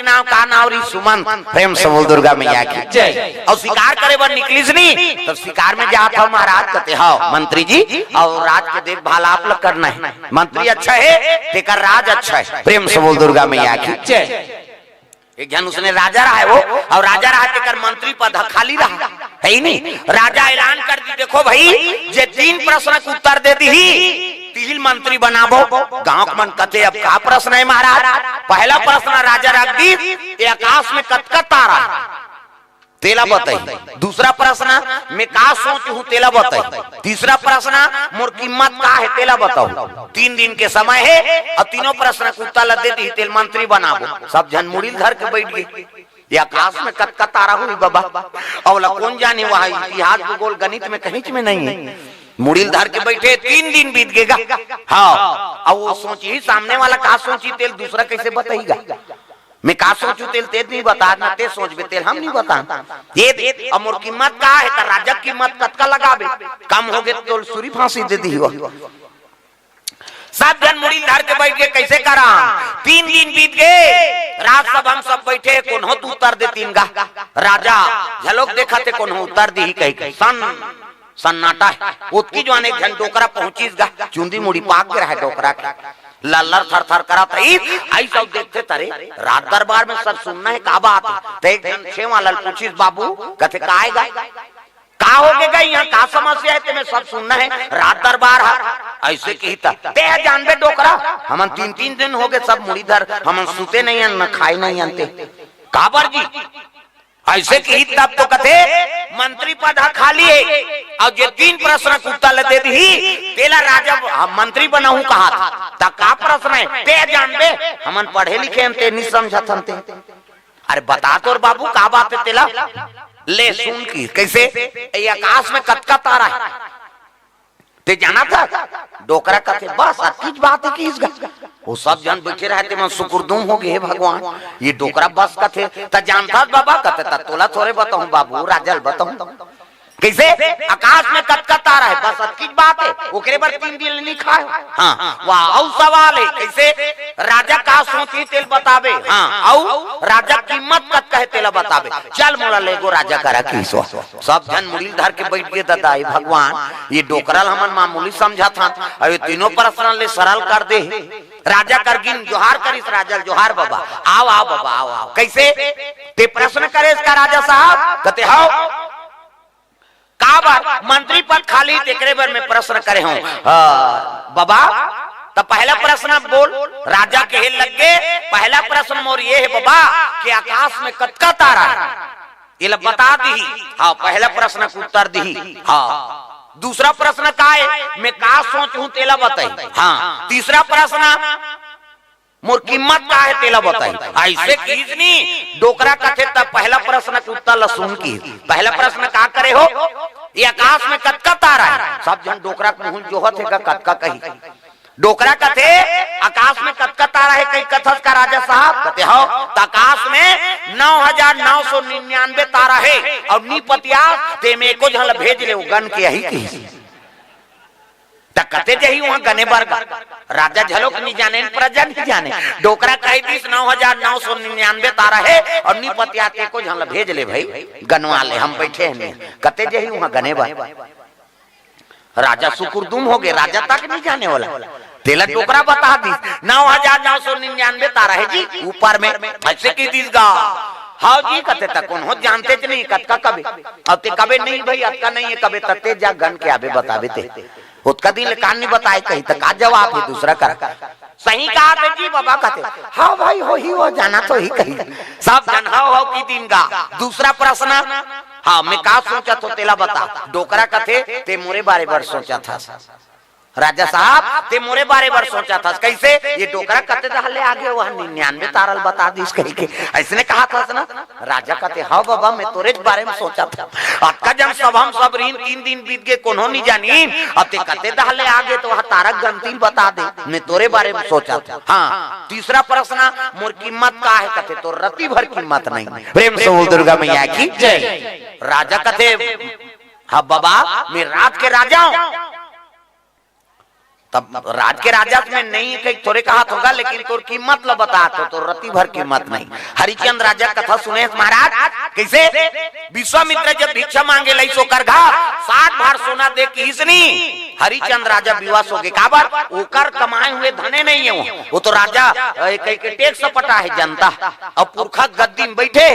के नाम का नावरी सुमन प्रेम से बोल दुर्गा मैया की जय। और शिकार करे बर निकलिस नहीं तो शिकार में जात हो महाराज कहते हो मंत्री जी और राज के देखभाल आप लोग करना है, मंत्री अच्छा है तेकर राज अच्छा है, प्रेम से बोल दुर्गा मैया की जय। एक जन उसने राजा रहा है वो, और राजा रहा तेकर मंत्री पद खाली रहा है ही नहीं। राजा ऐलान कर दी देखो भाई जे 3 प्रश्न के उत्तर दे दी 3 मंत्री बनाबो। गांव के मन कथे अब का प्रश्न है महाराज? पहला प्रश्न राजा रख दी आकाश में कतका तारा तेला बताई, दूसरा प्रश्न मैं का सोच हूँ तेला बताई, तीसरा प्रश्न मोर कीमत का है तेला बताओ। 3 दिन के समय है और तीनों प्रश्न को उत्तर दे दी तेल मंत्री बनाबो। सब जन मुड़ी धर के बैठ गए ये आकाश में कतका तारा हुई बाबा और कौन जाने वहां इतिहास भूगोल गणित में कहीं में नहीं है। मुड़ील धर के बैठे 3 दिन बीत गएगा। हाँ अब वो सोची सामने वाला का सोची तेल दूसरा कैसे बताएगा? मैं का सोचू तेल तेज नहीं बता ना ते सोच बे तेल हम नहीं बता ये अमर कीमत का है तो राजा कीमत कतका लगाबे कम हो गए तो सूरी फांसी दे दी हो। सब जन मुड़ी धर के बैठ गए कैसे करा? 3 दिन बीत गए रात सब हम सब बैठे कौन हो तू उत्तर दे 3 गा। राजा झलोक देखा थे कौन हो उत्तर दी कही सन्नाटा है उत्की जो एक जन डोकरा पहुंचीस गा चुंदी मुड़ी पाक रहा है डोकरा का लल्लर थर थर करा था आई सब देखते तरे रात दरबार में सब सुनना है का बात है। एक जन छे वाला पूछीस बाबू कहते का आएगा का हो गएगा यहाँ का समस्या है तुम्हें सब सुनना है रात दरबार है ऐसे की ते जानबे डोकरा हम 3 दिन हो गए सब मुड़ी धर हम सुते नहीं न खाए नहीं अंते काबर जी ऐसे की तब तो कथे मंत्री पद खाली है और जो 3 प्रश्न को उत्तर दे दी तेला राजा मंत्री बनाऊं कहा था का प्रश्न है ते जानबे हमन पढ़े लिखे हम ते नहीं समझत हम ते अरे बता तो बाबू का बात है तेला ले सुन की कैसे ये आकाश में कतका तारा है ते जाना था डोकरा कथे बस अतीज बात है कि इस वो सब जन बैठे रहते मैं शुक्रदुम हो गए भगवान ये डोकरा बस कथे त जानता बाबा कथे त तोला थोड़े बताऊं बाबू राजल बताऊं कैसे आकाश में कतका तारा है बस अतीज बात है ओकरे पर 3 दिन नहीं खाए। हाँ वाह और सवाल है कैसे राजा का सोची तेल बताबे। हाँ और राजा कीमत कतका है तेला बताबे चल मोला लेगो राजा करा की सब जन मुड़ी धर के बैठ गए दादा भगवान ये डोकरल हमन मामूली समझा था और ये तीनों प्रश्न ले सरल कर दे। राजा करगिन जोहार करिस राजा जोहार बाबा आओ आओ बाबा आओ आओ कैसे ते प्रश्न करे इसका राजा साहब कहते हो का बात मंत्री पद खाली तेकरे बार में प्रश्न करे हूं बाबा तो पहला प्रश्न बोल राजा के हेल लग गए। पहला प्रश्न मोर ये है बाबा कि आकाश में कतका तारा है ये बता दी। हाँ पहला प्रश्न का उत्तर दी। हाँ दूसरा प्रश्न का है मैं का सोचूं तेला बताई। हाँ तीसरा प्रश्न मोर कीमत का है तेला बताई। ऐसे कीजनी डोकरा कथे तब पहला प्रश्न का उत्तर सुन की पहला प्रश्न का करे हो ये आकाश में कतका तारा है सब जन डोकरा मुंह जोहत है कतका कही डोकरा कथे आकाश में कतका तारा है कई कथस का राजा साहब कहते हो आकाश में 9999 तारा है और नीपतिया ते में को झल भेज ले गन के यही की कते जही वहां गने बार राजा झलोक नहीं जाने प्रजा नहीं जाने डोकरा कही 9999 तारा है और निपतिया ते को झल भेज ले भाई गनवा ले हम बैठे हैं कते जही वहां गने बार राजा सुकुरदुम हो गए राजा तक नहीं जाने वाला तेला डोकरा बता दी 9999 तारा है जी ऊपर में ऐसे की दीसगा। हाँ जी कते तक कौन हो जानते च नहीं कतका कबे अब ते कबे नहीं भाई अतका नहीं है कबे तते जा गन के आबे बतावे ते उसका दिन कान नहीं बताए कहीं तक का जवाब है दूसरा कर सही कहा थे जी बाबा कहते हाँ भाई हो ही हो जाना तो ही कही सब जन हो की दिन का। दूसरा प्रश्न हाँ मैं का सोचा तो तेला बता डोकरा कथे ते मोरे बारे बार सोचा था राजा साहब ते मोरे बारे बार सोचा था कैसे ये डोकरा कते रहले आगे वह 99 तारल बता दी कही के ऐसने कहा था ना राजा कहते हाँ बाबा मैं तोरे बारे में सोचा था अक्का जन सब हम सब रीन 3 दिन बीत गए कोनो नहीं जानी अब ते कते रहले आगे तो वह तारक गंती बता दे मैं तोरे बारे में सोचा था। हाँ तीसरा प्रश्न मोर कीमत का है कहते तो रति भर कीमत नहीं प्रेम से बोल दुर्गा मैया की जय। राजा कहते हाँ बाबा मैं रात के राजा हूं तब राज के राजा में नहीं कहीं थोड़े कहा होगा, लेकिन तोर कीमत लो बता तो रति भर कीमत नहीं। हरिचंद राजा कथा सुने महाराज कैसे विश्वामित्र जब भिक्षा मांगे लई सो कर घा 60 भार सोना दे के इसनी हरिचंद राजा विवास हो गए काबर ओकर कमाए हुए धने नहीं है, वो तो राजा कई के टैक्स पटा है जनता। अब पुरखा गद्दी में बैठे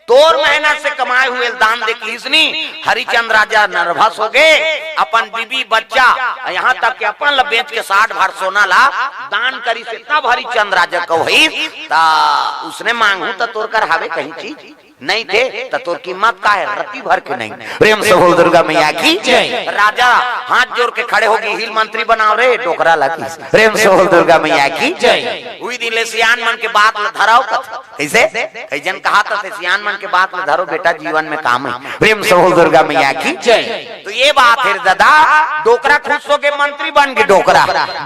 तोर मेहनत से कमाए हुए दान दे इसनी हरिचंद राजा नर्वस हो गए, अपन बीबी बच्चा यहाँ तक कि अपन ला बेच के 60 भार सोना ला दान करी से तब हरिचंद राजा को उसने मांगू तो तोर कर हावे कहीं चीज नहीं थे तो तोर कीमत का है रति भर के नहीं। प्रेम से बोल दुर्गा मैया की जय। राजा हाथ जोड़ के खड़े होगी हिल मंत्री बनाओ रे डोकरा लगी। प्रेम से बोल दुर्गा मैया की जय। हुई दिन ले सियान मन के बात ल धराओ कैसे कई जन कहा था सियान मन के बात ल धरो बेटा जीवन में काम है। प्रेम से बोल दुर्गा मैया की जय। तो ये बात है दादा डोकरा खुश हो के मंत्री बन गए।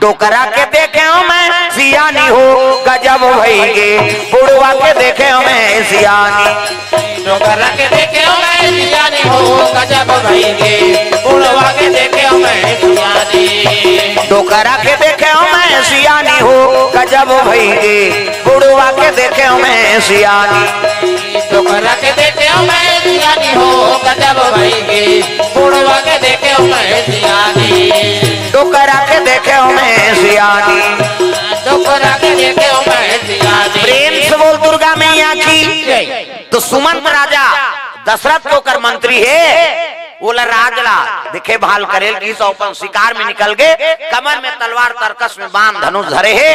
डोकरा के देखे हो मैं सियानी हो गजब भईगे बुढ़वा के देखे हो मैं सियानी। डोकरा के देखे हो मैं सियानी हो गजब भईगे बुढ़वा के देखे हो मैं सियानी। डोकरा के देखे हो मैं सियानी हो गजब भईगे बुढ़वा के देखे हो मैं सियानी। डोकरा के देखे हो मैं सियानी हो गजब भईगे बुढ़वा के देखे हो मैं सियानी। डोकरा के देखे हो मैं सियानी। डोकरा के देखे हो मैं सियानी। प्रेम से बोल दुर्गा मैया की। तो सुमंत राजा दशरथ को कर मंत्री है बोला राजला देखे भाल करेल की सौपन शिकार में निकल गए कमर में तलवार तरकस में बांध धनुष धरे है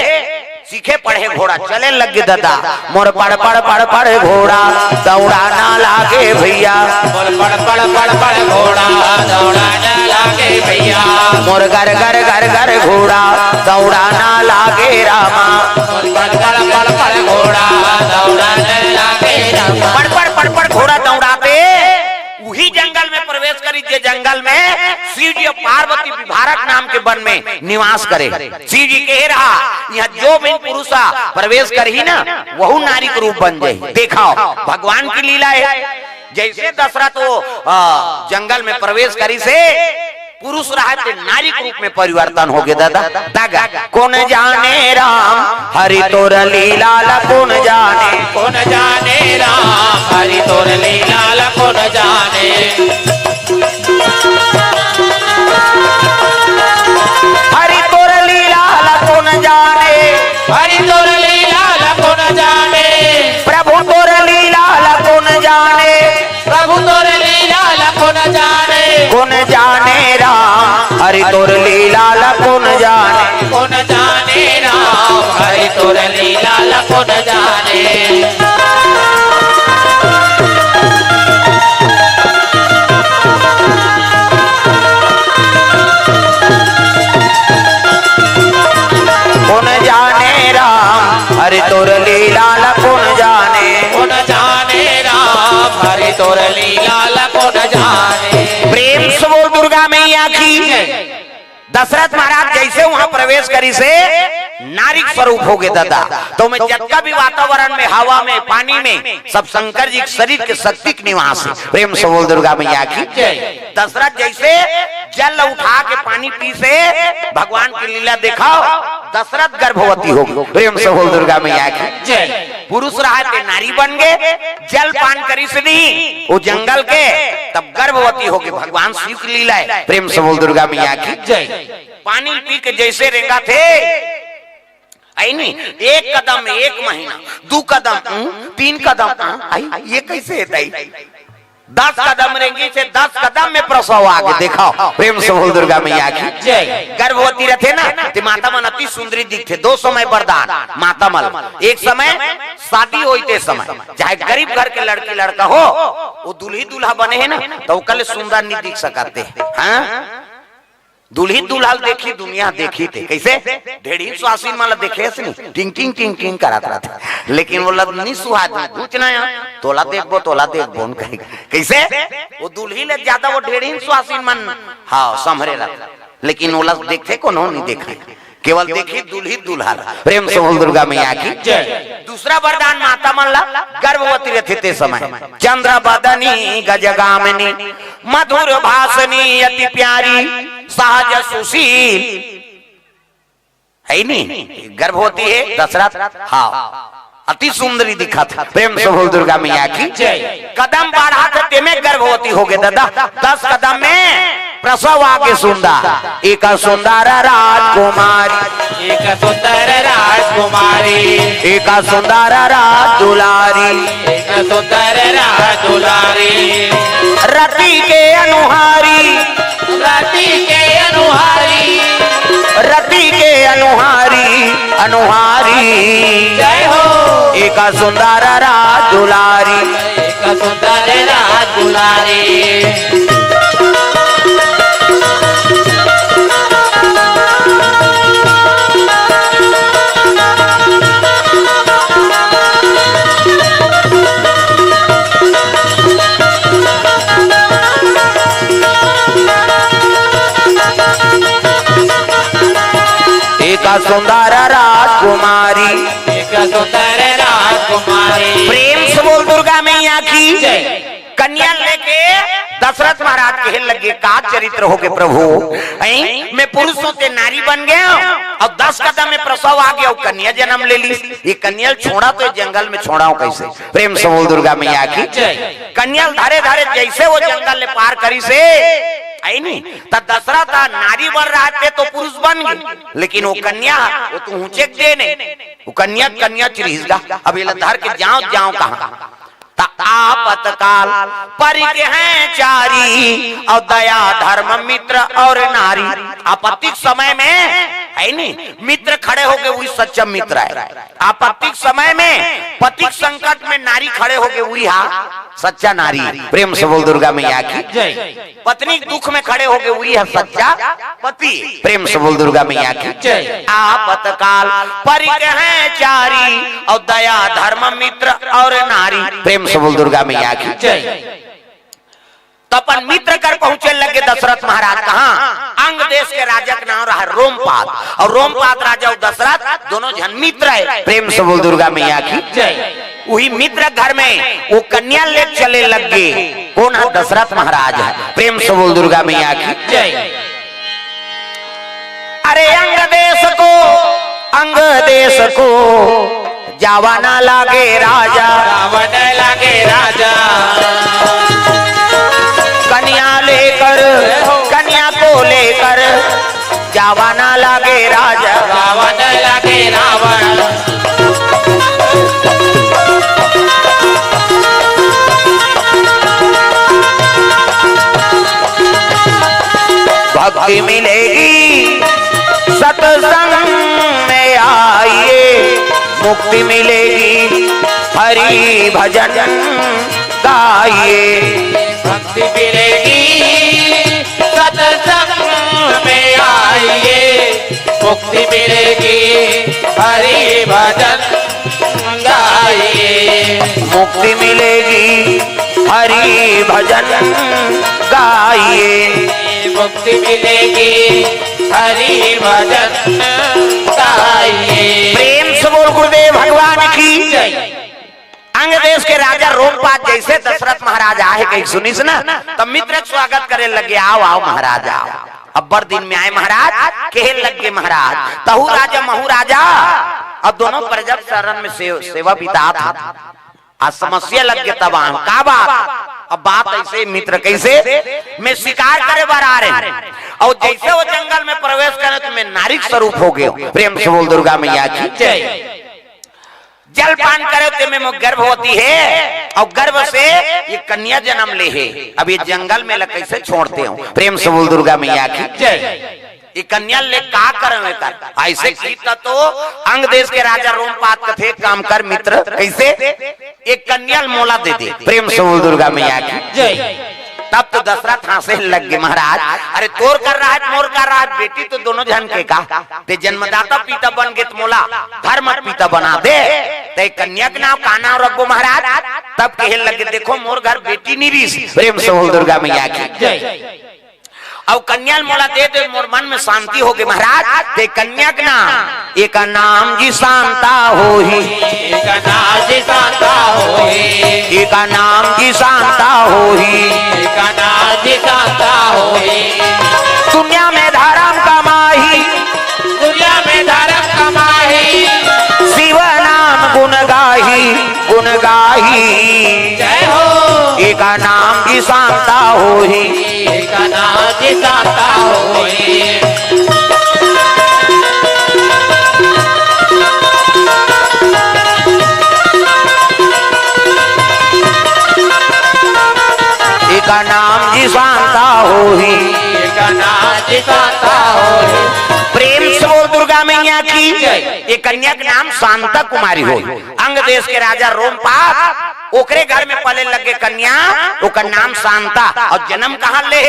सीखे पढ़े घोड़ा चले लगे दादा मोर पड़ पड़ पड़ पड़ घोड़ा दौड़ा ना लागे भैया। मोर पड़ पड़ पड़ पड़ घोड़ा दौड़ा ना लागे भैया। मोर गर गर गर गर घोड़ा दौड़ा ना लागे रामा। मोर पड़ पड़ पड़ पड़ घोड़ा दौड़ा ना लागे रामा। पड़ पड़ घोड़ा दौड़ाते वही जंगल में प्रवेश करी जे जंगल में शिव जी और पार्वती विभारक नाम के वन में निवास करे। शिव जी कह रहा यहाँ जो भी पुरुष प्रवेश करी ना वह नारी के रूप बन जाये। देखा भगवान की लीला है। जैसे दशरथ वो जंगल में प्रवेश करी से पुरुष रहते नारी के रूप में परिवर्तन हो गए दादा। दागा कौन जाने राम हरि तोर लीला कौन जाने। कौन जाने राम हरि तोर लीला कौन जाने। हरि तोर लीला कौन जाने। हरि तोर लीला कौन जाने। प्रभु तोर लीला कौन जाने। प्रभु तोर लीला कौन जाने। कौन जाने राम हरि तोर लीला कौन जाने। कौन जाने राम हरि तोर लीला कौन जाने। कौन जाने राम हरि तोर लीला कौन जाने। कौन जाने राम हरि तोर लीला कौन जाने। प्रेम से बोल दुर्गा मैया की। दशरथ महाराज जैसे वहां प्रवेश करी से नारी स्वरूप हो गए दादा। तो मैं जगह भी वातावरण में हवा में पानी में सब शंकर जी शरीर के शक्ति के निवास है। प्रेम से बोल दुर्गा मैया की। दशरथ जैसे जल उठा के पानी पी से भगवान की लीला देखा दशरथ गर्भवती हो गई। प्रेम से बोल दुर्गा मैया की। पुरुष रहा थे नारी बन गए जल पान करी से नहीं वो जंगल के तब गर्भवती हो गई। भगवान शिव की लीला है। प्रेम से बोल दुर्गा मैया की। पानी पी के जैसे रेंगा थे आई नहीं एक कदम में 1 महीना 2 कदम 3 कदम आई ये कैसे है 10 कदम रेंगी से 10 कदम में प्रसव आगे देखा। प्रेम से बोल दुर्गा मैया की। गर्भवती रहते ना तो माता मन अति सुंदरी दिखते। 2 समय वरदान माता मल। एक समय शादी होते समय चाहे गरीब घर के लड़की लड़का हो वो दूल्ही दूल्हा बने है ना तो कल सुंदर नहीं दिख सकते। हाँ दूल्ही दुल्हा देखी दुनिया देखी थे कैसे ढेड़ी स्वासीन माला देखे टिंग टिंग टिंग टिंग कराता था लेकिन वो लदनी सुहाद पूछना तोला देखबो कैसे वो दूल्ही ले ज्यादा वो ढेड़ी स्वासीन मन हाँ संभरे रहा लेकिन वो लग देखते को नहीं देखा केवल देखी दूल्ही दुल्हा। प्रेम से बोल दुर्गा मैया की। दूसरा वरदान माता मन ला गर्भवती रहते थे समय चंद्र बदनी गजगामिनी मधुर भाषणी अति प्यारी सहज सुशील है नहीं, गर्भवती है दशरथ। हाँ अति सुंदरी दिखा था। प्रेम से बोल दुर्गा मैया की कदम बढ़ा थे तेमे गर्भवती हो गए दादा। 10 कदम में प्रसव आगे सुंदर एक सुंदर राजकुमारी, एक सुंदर राजकुमारी, एक सुंदर राजदुलारी, एक सुंदर राजदुलारी, रति के अनुहारी, रति के अनुहारी, रति के अनुहारी, अनुहारी जय हो। एक सुंदर राजदुलारी, एक सुंदर राजदुलारी, एक सुंदर राजकुमारी, एक सुंदर राजकुमारी। प्रेम से बोल दुर्गा मैया की कन्या लेके दशरथ महाराज कहने लगे का चरित्र हो गए प्रभु, मैं पुरुषों से नारी बन गया और 10 कदम में प्रसव आ गया और कन्या जन्म ले ली। ये कन्या छोड़ा तो जंगल में छोड़ा हूं कैसे। प्रेम से बोल दुर्गा मैया की कन्या धारे धारे जैसे वो जंगल ले पार करी से आई नहीं तब दशरथ नारी बन रहा थे तो पुरुष बन गए, लेकिन वो कन्या वो तो ऊंचे दे नहीं, वो कन्या कन्या चिरीजगा। अब ये धर के जाओ जाओ कहां आपतकाल परिके हैं चारी और दया धर्म मित्र और नारी। आपत्तिक समय में है नहीं मित्र खड़े हो गए वही सच्चा मित्र है। आपत्तिक समय में पतिक संकट में नारी खड़े हो गए वही सच्चा नारी। प्रेम से बोल दुर्गा मैया की पत्नी दुख में खड़े हो गए वही है सच्चा पति। प्रेम से बोल दुर्गा मैया की आपतकाल परिके हैं चारी और दया धर्म मित्र और नारी। प्रेम से बोल दुर्गा मैया की तो अपन मित्र कर पहुंचे लगे दशरथ महाराज कहाँ अंग देश के राजा का नाम रहा रोमपाद और रोमपाद राजा और दशरथ दोनों जन मित्र है। प्रेम से बोल दुर्गा मैया की वही मित्र घर में वो कन्या ले चले लगे कौन है दशरथ महाराज है। प्रेम से बोल दुर्गा मैया की अरे अंग देश को जावाना लागे राजा, रावण लागे राजा, कन्या को लेकर जावाना लागे राजा, रावण लागे रावण, भक्ति मिलेगी सत्संग में आइए, मुक्ति मिलेगी हरि भजन गाइए, भक्ति मिलेगी सत्संग में आइए, मुक्ति मिलेगी हरि भजन गाइए, मुक्ति मिलेगी हरि भजन गाइए, मुक्ति मिलेगी हरि भजन गाइए। प्रेम से बोल गुरुदेव भगवान की अंग देश के राजा रोमपाद जैसे दशरथ महाराज आए कहीं सुनी ना तब मित्र स्वागत करे लगे आओ आओ महाराज आओ। अब्बर दिन में आए महाराज कहे लगे महाराज तहु राजा महू राजा। अब दोनों प्रजा शरण में सेवा बिता था। आज समस्या लग गया तब का बात। अब बात ऐसे मित्र कैसे मैं शिकार करे बार आ रहे और जैसे वो जंगल में प्रवेश करे तो मैं नारी स्वरूप हो गया। प्रेम से बोल दुर्गा मैया की जल पान करे तो मैं गर्भवती है और गर्भ से ये कन्या जन्म ले है। अब ये जंगल में कैसे छोड़ते हो। प्रेम से बोल दुर्गा मैया की ये कन्या ले का करे कर ऐसे कीता तो अंग देश के राजा रोमपाद कथे काम कर मित्र कैसे एक कन्या मोला दे दे। प्रेम से बोल दुर्गा मैया की तब तो दशरथ हंसे लग गए महाराज अरे तोर कर रहा है मोर कर रहा है बेटी तो दोनों जन के का ते जन्मदाता पिता बन गए मोला धर्म पिता बना दे ते कन्या के नाम का नाम रखो महाराज। तब कहे लगे देखो मोर घर बेटी नहीं रही। प्रेम से बोल दुर्गा मैया की और कन्या मोला दे दे मोर मन में शांति हो गई महाराज। ते कन्या के नाम एक नाम जी शांता हो ही, एक नाम जी शांता हो ही, एक नाम जी शांता हो ही, एक नाम जी शांता हो ही, दुनिया में धर्म कमाही, दुनिया में धर्म गुण गाही, जय हो एक नाम की शांता होई, एक नाम की शांता होई। एक नाम जी शांता होई, एक नाम की शांता होई। प्रेम से बोल दुर्गा मैया की। एक कन्या का नाम शांता कुमारी हो, अंग देश के राजा रोमपाद ओकरे घर में पले लगे कन्या, ओकर नाम शांता, और जन्म कहाँ ले?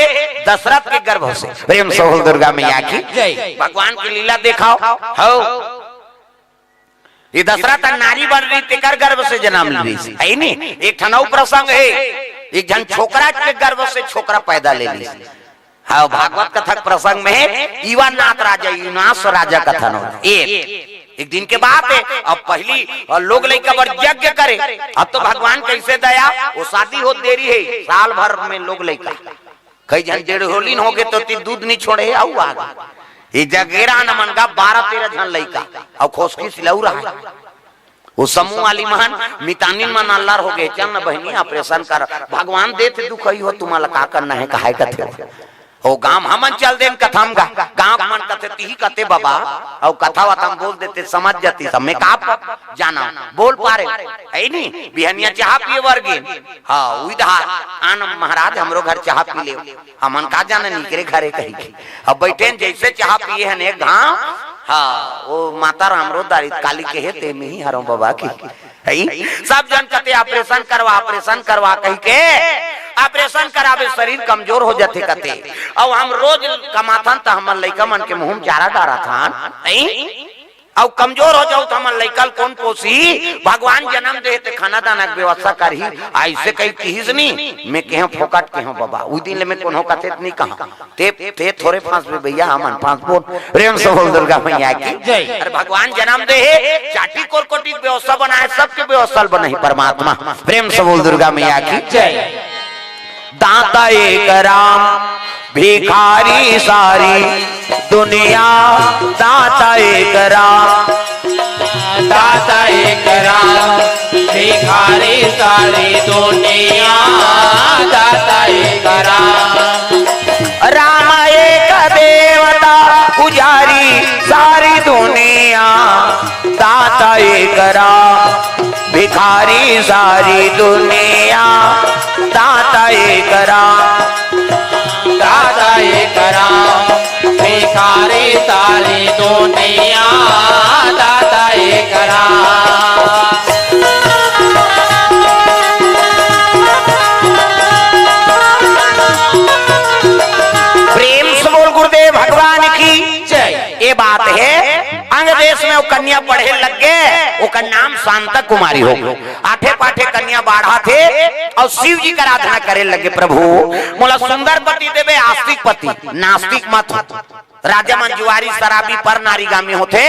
दशरथ के गर्भ से। प्रेम से बोल दुर्गा मैया की। भगवान की लीला देखाओ हो, ये दशरथ नारी बन रही तेकर गर्भ से जन्म ली है नी। एक ठनऊ प्रसंग है, एक जन छोकरा के गर्भ से छोकरा पैदा ले ली। हाँ, भागवत कथक प्रसंग में है, ईवानाथ राजा यूनास राजा कथन हो। एक दिन के बात है, अब पहली और लोग लइका बर यज्ञ करे। अब तो भगवान कैसे दया, वो शादी हो देरी है, साल भर में लोग लइका कई जन डेढ़ होलिन हो गए तो दूध नहीं छोड़े आऊ आगे। ये जगेरा न मनगा 12-13 जन लइका और खोसकी सिलऊ रहा है। वो समूह वाली महान मितानी मन अल्लाह हो गए, चल न बहनी ऑपरेशन कर, भगवान देते दुख ही हो, तुम्हारा का करना है, कहा कथे हो गांव हमन चल दे कथम गा गांव मन कथे तीही कथे बाबा, और कथा वथा बोल देते समझ जाती सब में का जाना बोल पारे है नी। बिहनिया चाह पिए वर्गे, हाँ उधर आन महाराज हमरो घर चाह पी ले, हमन का जाने निकरे घरे कही। अब बैठे जैसे चाह पिए हैं एक गांव, हाँ वो माता रामरो दारी काली के है ते में ही हरो बाबा की है। सब जन कहते ऑपरेशन करवा कही के ऑपरेशन करावे शरीर कमजोर हो जाते कहते। और हम रोज कमाथन तो हमर लइका मन के मुंह में चारा डारा था, और कमजोर हो जाओ तो हमर लइकल कौन पोसी। भगवान जन्म दे ते खाना दाना के व्यवस्था करही, ऐसे कहीं किहिस नहीं मैं केह फोकट के हो बाबा। उस दिन में कोनो कथे नहीं कहा ते थोड़े फांस में भैया हमन फांस बोल। प्रेम से बोल दुर्गा मैया की जय। अरे भगवान जन्म दे चाटी कोरकोटी व्यवस्था बनाए, सबके व्यवस्था बनाई परमात्मा। प्रेम से बोल दुर्गा मैया की जय। दाता एक राम भिखारी सारी दुनिया, दाता एक राम, दाता एक राम भिखारी सारी दुनिया, दाता एक राम। राम एक देवता पुजारी सारी दुनिया, दाता एक राम भिखारी सारी दुनिया, दाता एक राम, दाता एक राम भिखारी सारी दुनिया, दाता एक राम। प्रेम से बोल गुरुदेव भगवान की जय। ये बात है, अंग देश में वो कन्या पढ़े लग गए, वो का नाम शांता कुमारी हो। आठे पाठे कन्या बाढ़ा थे और शिव जी का आराधना करे लगे। प्रभु मोला सुंदर पति देवे, आस्तिक पति नास्तिक मत हो। राजा मंजुआरी शराबी पर नारीगामी होते,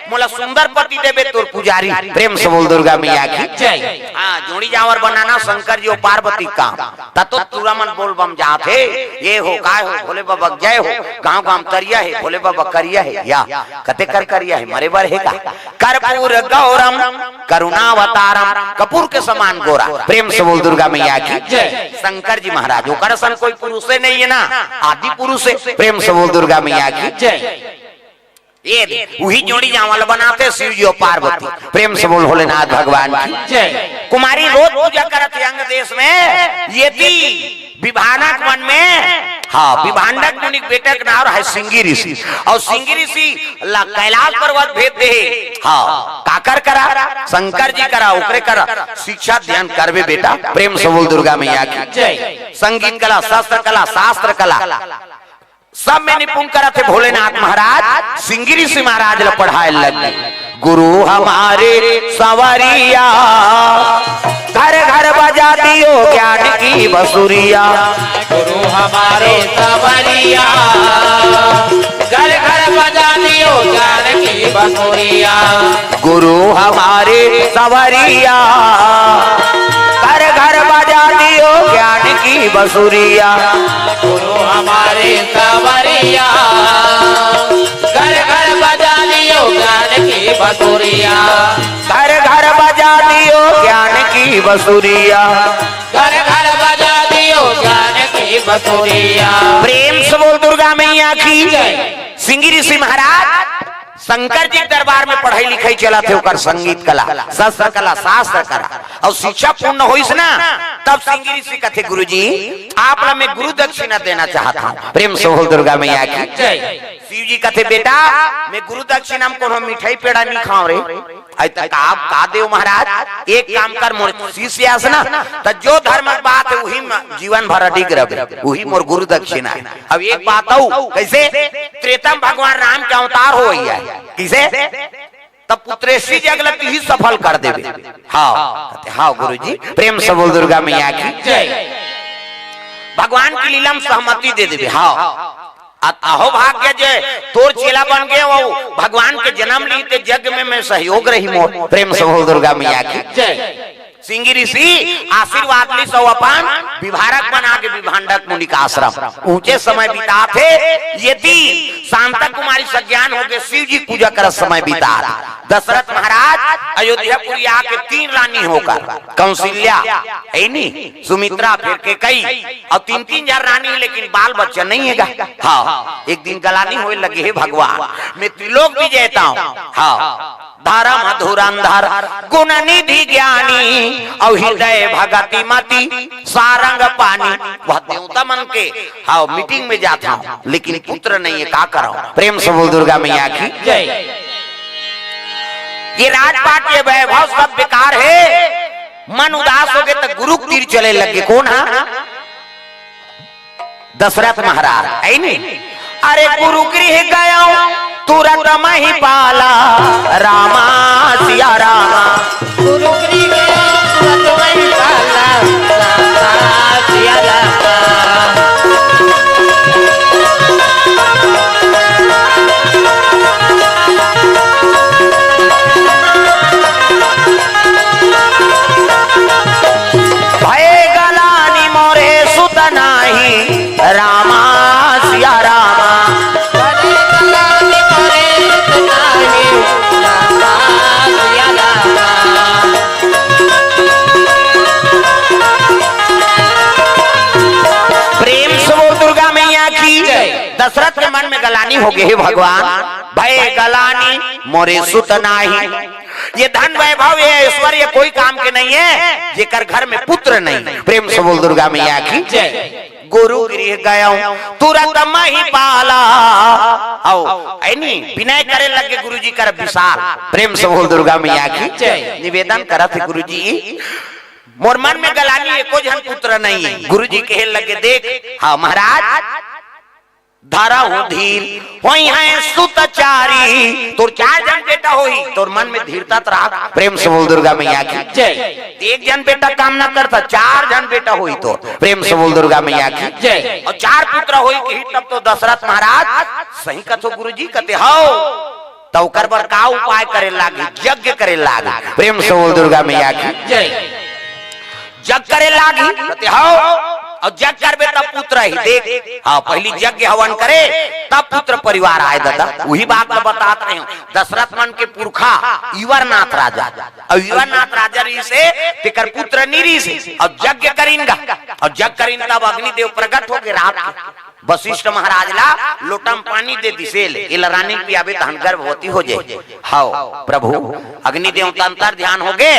मोला सुंदर पति देवे तोर पुजारी। प्रेम से बोल दुर्गा मैया की जय। हाँ, जोड़ी जावर बनाना शंकर जी और पार्वती का ततो तुरा मन बोल बम जाते। ये हो काय हो भोले बाबा जय हो, गांव गांव करिया है भोले बाबा करिया है, या कते कर करिया है मरे बर है का। कर्पूर गौरम करुणावतारम, कपूर के समान गोरा। प्रेम से बोल दुर्गा मैया की जय। शंकर जी महाराज ओकर सन कोई पुरुष नहीं है ना, आदि पुरुष है। प्रेम से बोल दुर्गा मैया की जय। ये वही जोड़ी जावल बनाते शिव जी और पार्वती। प्रेम से बोल भोलेनाथ भगवान की जय। कुमारी रोज पूजा करते अंग देश में। ये थी विभानक वन में, हाँ विभांडक मुनि बेटा का नाम है सिंगी ऋषि, और सिंगी ऋषि कैलाश पर्वत भेद दे। हाँ काकर करा शंकर जी करा, ओकरे करा शिक्षा ध्यान करवे बेटा। प्रेम से बोल दुर्गा मैया की जय। संगीत कला, शस्त्र कला, शास्त्र कला सब में निपुण करा थे भोलेनाथ महाराज। सिंगी ऋषि महाराज ने पढ़ाए लगे। गुरु हमारे सवरिया, घर घर बजा दियो ज्ञान की बसुरिया। गुरु हमारे सवरिया, घर घर बजा दियो ज्ञान की बसुरिया। गुरु हमारे सवरिया, घर घर बजा दियो ज्ञान की बसुरिया। गुरु हमारे सवरिया, घर घर बजा दियो ज्ञान की बसुरिया, घर घर बजा दियो ज्ञान की बसुरिया, घर घर बजा दियो ज्ञान की बसुरिया। प्रेम से बोल दुर्गा मैया की जय। सिंगी ऋषि महाराज शंकर जी दरबार में पढ़ाई लिखाई चला थे ओकर संगीत कला, शस्त्र कला, शास्त्र कला और शिक्षा पूर्ण होइस ना, तब सिंगी ऋषि कहते गुरुजी आप मैं गुरु दक्षिणा देना चाहता हूँ। प्रेम से बोल दुर्गा मैया की जय। शिव जी कहते बेटा मैं गुरु दक्षिणा में कोनो मिठाई पेड़ा नहीं खाऊं रे, तक आप का देव महाराज एक काम कर मोर शिष्य आस ना तो जो धर्म बात है वही जीवन भर अडिग रहे, वही मोर गुरु दक्षिणा है। अब एक बात हो कैसे त्रेता भगवान राम के अवतार हो गया है किसे तब पुत्रेशी जगलती ही सफल कर देवे। हाँ हाँ गुरुजी प्रेम से बोल दुर्गा मैया की जय। भगवान की लीला में सहमति दे देवे। हाँ अहो भाग्य जय तोर चेला बन गए वो भगवान के जन्म ली ते यज्ञ में मैं सहयोग रही मोर। प्रेम से बोल दुर्गा मैया की जय। सिंगी ऋषि आशीर्वाद ली सौ अपन विभारक बना के विभांडक मुनि का आश्रम ऊंचे समय बिता थे। यदि शांता कुमारी सज्ञान हो गए शिव जी पूजा कर समय बिता। दशरथ महाराज अयोध्यापुरी आके 3 रानी होकर कौशल्या सुमित्रा फिर के कई और 3-3 हजार रानी लेकिन बाल बच्चा नहीं है। हाँ एक दिन गलानी होए लगे है भगवान मैं त्रिलोक भी जेता हूँ। हाँ धारा मधुरंधर गुण निधि ज्ञानी और हृदय भगति मति सारंग पानी। वह देवता मन के हाँ मीटिंग में जाता हूँ लेकिन पुत्र नहीं है का करो। प्रेम से बोल दुर्गा मैया की जय। ये राजपाट ये वैभव सब बेकार है। मन उदास हो गए तो गुरु तीर चले लगे। कौन है? दशरथ महाराज है नहीं। अरे गुरु गृह गया तुरंत मही पाला रामा सिया रामा। गुरु गृह गया तुरंत मही पाला रामा सिया रामा। भय गलानी मोरे सुत नाही रामा सिया रामा। दशरथ के मन में गलानी हो गई भगवान भय गलानी मोरे सुत नाही। ये धन वैभव ये ऐश्वर्य कोई काम के नहीं है जेकर घर में पुत्र नहीं। प्रेम से बोल दुर्गा मैया की जय। गुरु गृह गया तुरंत मही पाला विनय करे लगे गुरु जी कर विशाल। प्रेम से बोल दुर्गा मैया की जय। निवेदन करत है गुरु जी मोर मन में गलानी एको जन पुत्र नहीं है। गुरु जी कहे लगे देख हाँ महाराज धारा हूँ धीर होई है सुतचारी। तोर 4 जन बेटा होई तोर मन में धीरता रहा। प्रेम से बोल दुर्गा मैया की जय। 1 जन बेटा काम ना करता 4 जन बेटा होई तो प्रेम से बोल दुर्गा मैया की जय। और 4 पुत्र होई की तब तो दशरथ महाराज सही कथो गुरु जी कहते हो तो कर बर का उपाय करे लागे यज्ञ करे लागे। प्रेम से बोल दुर्गा मैया की जय। यज्ञ करे लागी कहते हो और यज्ञ करबे तब पुत्र ही देख। हाँ पहली यज्ञ हवन करे तब पुत्र परिवार आए दादा। वही बात मैं बतात रही हूँ। दशरथ मन के पुरखा युवरनाथ राजा और युवरनाथ राजा री से तेकर पुत्र निरी से और यज्ञ करीनगा और यज्ञ करीन तब अग्निदेव प्रकट हो गए रात। वशिष्ठ महाराज ला लोटा में पानी दे दिसेल इला रानी पियाबे तहन गर्भवती हो जाए। हाँ प्रभु अग्निदेव अंतर ध्यान हो गए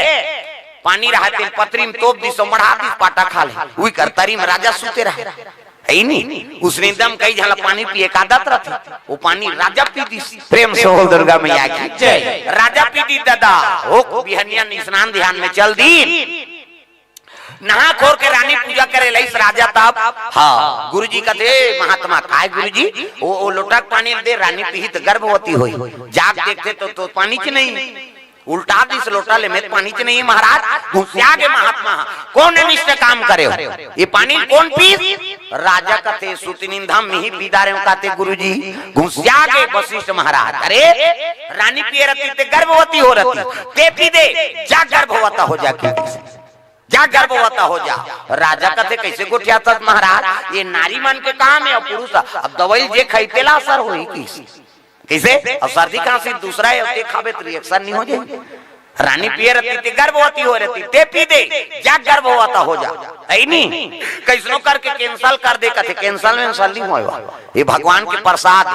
पानी रहा तेल पत्री में तोप दी सो मढ़ा दी पाटा खा ले वही कर तरी में राजा सूते रहे है नहीं। उसने दम कई झाला पानी पिए का आदत रहती वो पानी राजा पी दी। प्रेम से बोल दुर्गा मैया की जय। राजा पी दी दादा हो बिहनिया स्नान ध्यान में चल दी नहा खोर के रानी पूजा करे लईस राजा तब। हाँ गुरुजी का दे महात्मा काय गुरुजी वो लोटा पानी दे रानी पी तो गर्भवती हुई। जाग देखते तो पानी च नहीं उल्टा दिस लोटा ले में पानी च नहीं। महाराज घुसिया के महात्मा कौन अनिष्ट काम करे हो ये पानी कौन पी। राजा कथे सुतनिंदा में ही पीदा रहे कहते गुरुजी घुसिया के वशिष्ठ महाराज अरे रानी पिए रहती ते गर्भवती हो रहती ते पी दे जा गर्भवता हो जा जा गर्भवता हो जा। राजा कथे कैसे गोठिया महाराज ये नारी मन के काम है पुरुष अब दवाई जे खैतेला असर होई किस कैसे? और सर्दी खांसी दूसरा है ते खाबे तो रिएक्शन नहीं हो जाए। रानी पिए रहती ते गर्भवती हो रहती ते पी दे जा गर्भवता हो जा है नहीं कैसनो करके कैंसल कर दे कथे कैंसल नहीं होएगा ये भगवान के प्रसाद।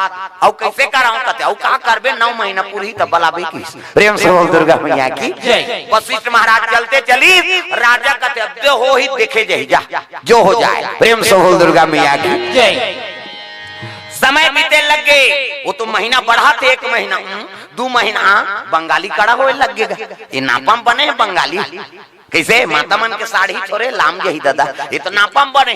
और कैसे कराऊं कथे और का करबे 9 महीना पूरी तब बलाबे की प्रेम से बोल दुर्गा मैया की जय। वशिष्ठ महाराज चलते चली राजा कथे अब जो हो ही देखे जाए जा जो हो जाए प्रेम से बोल दुर्गा मैया की जय। समय बीते लग गए वो तो महीना बढ़ा थे 1 महीना 2 महीना बंगाली कड़ा होए लग गएगा। ये नापम बने बंगाली कैसे माता मन के साड़ी छोरे लाम गई दादा ये तो नापम बने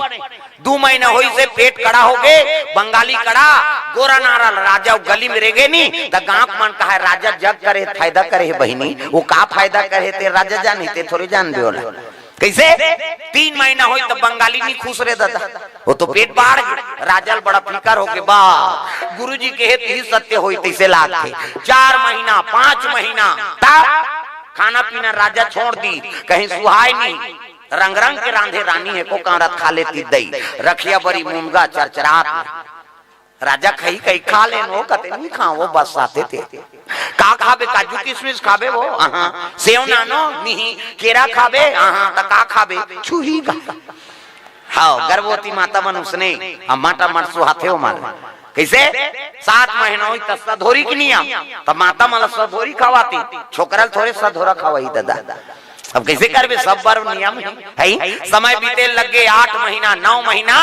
2 महीना होई से पेट कड़ा हो गए बंगाली कड़ा गोरा नारा राजा गली में रेगे नहीं तो गांव मन कहा राजा जग करे फायदा करे बहिनी वो का फायदा करे ते राजा जानी ते थोड़ी जान दे कैसे 3 महीना होई तो बंगाली नहीं खुश रहे दादा वो तो पेट बाढ़ राजल बड़ा फिकर हो के बा गुरुजी के हेत ही सत्य होई तैसे लाग थे 4 महीना 5 महीना तब खाना पीना राजा छोड़ दी कहीं सुहाय नहीं रंग रंग के रांधे रानी है को कांरत खा लेती दई रखिया बड़ी मूंगा चरचरात राजा कहीं कहीं खा लेनो कते नहीं खाओ वो बस आते थे का खाबे काजू किशमिश खाबे वो सेव नानो नहीं केरा खाबे त का खाबे छुही का हाँ गर्भवती माता मन उसने माटा मट सुहाते हो मारे कैसे 7 महीना हुई तब सधोरी की नियम तब माता मला सधोरी खवाती छोकरल थोड़े सधोरा खवाई दादा अब कैसे करबे सब बार नियम है। समय बीते लग गए 8 महीना 9 महीना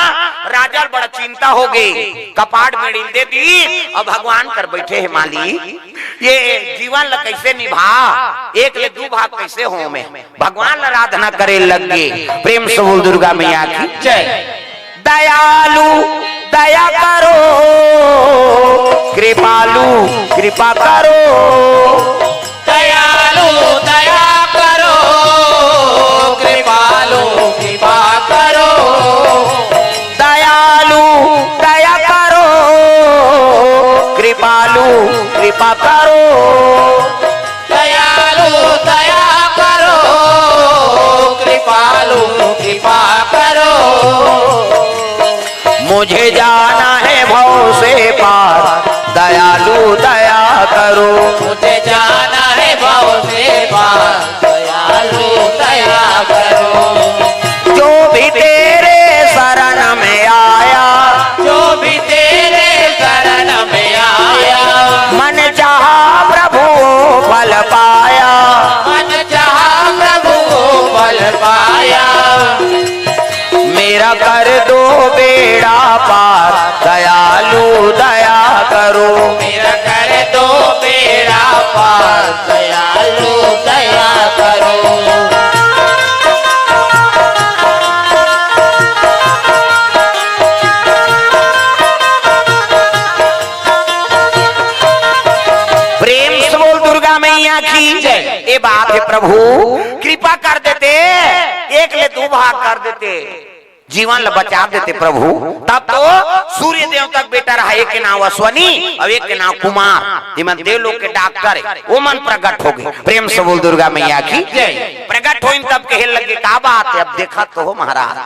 राजा बड़ा चिंता हो गई कपाट में दे दी और भगवान कर बैठे है माली ये जीवन ला कैसे निभा 1 ले 2 भाग कैसे हो में भगवान ला आराधना करे लग गए प्रेम से बोल दुर्गा मैया की जय। दयालु दया करो कृपालु कृपा करो दयालु दया करो कृपालु कृपा करो दयालु दया करो कृपालु कृपा करो दयालु दया करो कृपालु कृपा करो मुझे जाना है भव से पार दयालु दया करो मुझे जाना है भव से पार दयालु दया करो जो भी तेरे शरण में आया जो भी तेरे शरण में आया मन चाहा प्रभु फल पाया मन चाहा प्रभु फल पाया मेरा कर दो बेड़ा पार दयालु दया करो मेरा कर दो बेड़ा पार दयालु दया करो प्रेम से बोल दुर्गा मैया की जय। ये बात है प्रभु कृपा कर देते 1 ले 2 भाग कर देते जीवन ला बचा देते प्रभु तब तो सूर्य देव तक बेटा रहा एक के नाम अश्वनी और एक के नाम कुमार इमन देव लोग के डॉक्टर वो मन प्रकट हो गए प्रेम से बोल दुर्गा मैया की जय। प्रकट हो तब कहे लगे का बात है अब देखा तो हो महाराज